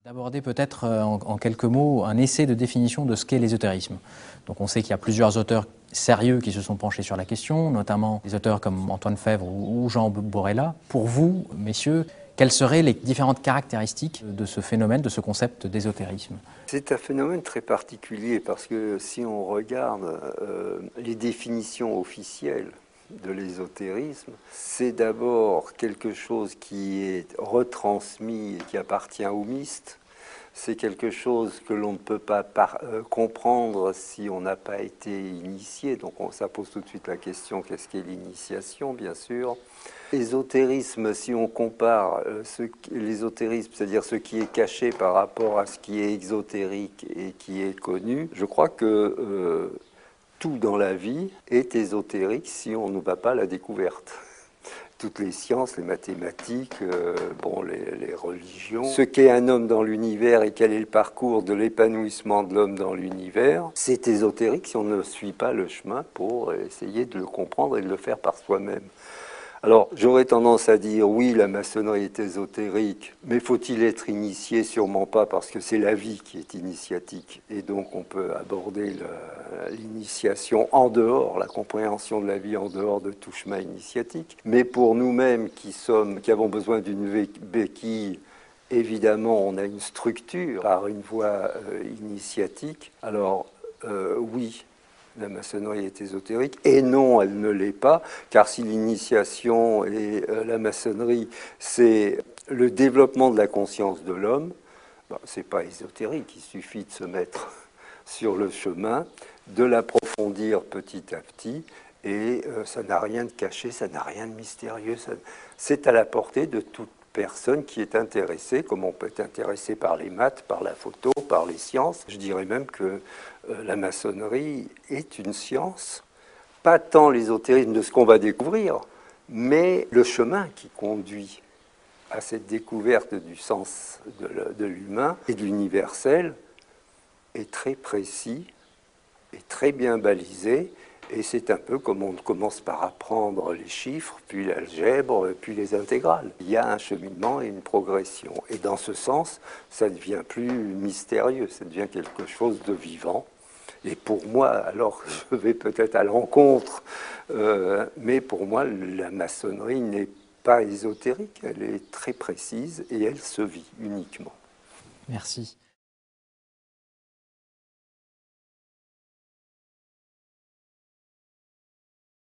D'aborder peut-être en quelques mots un essai de définition de ce qu'est l'ésotérisme. Donc on sait qu'il y a plusieurs auteurs sérieux qui se sont penchés sur la question, notamment des auteurs comme Antoine Fèvre ou Jean Borella. Pour vous, messieurs, quelles seraient les différentes caractéristiques de ce phénomène, de ce concept d'ésotérisme? C'est un phénomène très particulier parce que si on regarde les définitions officielles de l'ésotérisme, c'est d'abord quelque chose qui est retransmis et qui appartient aux mystes. C'est quelque chose que l'on ne peut pas comprendre si on n'a pas été initié. Donc ça pose tout de suite la question, qu'est-ce qu'est l'initiation, bien sûr. L'ésotérisme, si on compare l'ésotérisme, c'est-à-dire ce qui est caché par rapport à ce qui est exotérique et qui est connu, je crois que tout dans la vie est ésotérique si on ne va pas à la découverte. Toutes les sciences, les mathématiques, les religions. Ce qu'est un homme dans l'univers et quel est le parcours de l'épanouissement de l'homme dans l'univers, c'est ésotérique si on ne suit pas le chemin pour essayer de le comprendre et de le faire par soi-même. Alors, j'aurais tendance à dire, oui, la maçonnerie est ésotérique, mais faut-il être initié? Sûrement pas, parce que c'est la vie qui est initiatique. Et donc, on peut aborder l'initiation en dehors, la compréhension de la vie en dehors de tout chemin initiatique. Mais pour nous-mêmes qui avons besoin d'une béquille, évidemment, on a une structure par une voie initiatique. Alors, oui. La maçonnerie est ésotérique, et non, elle ne l'est pas, car si l'initiation et la maçonnerie, c'est le développement de la conscience de l'homme, c'est pas ésotérique, il suffit de se mettre sur le chemin, de l'approfondir petit à petit, et ça n'a rien de caché, ça n'a rien de mystérieux, c'est à la portée de toute personne qui est intéressée, comme on peut être intéressé par les maths, par la photo, par les sciences. Je dirais même que la maçonnerie est une science, pas tant l'ésotérisme de ce qu'on va découvrir, mais le chemin qui conduit à cette découverte du sens de l'humain et de l'universel est très précis et très bien balisé. Et c'est un peu comme on commence par apprendre les chiffres, puis l'algèbre, puis les intégrales. Il y a un cheminement et une progression. Et dans ce sens, ça devient plus mystérieux, ça devient quelque chose de vivant. Et pour moi, alors je vais peut-être à l'encontre, mais pour moi, la maçonnerie n'est pas ésotérique, elle est très précise et elle se vit uniquement. Merci.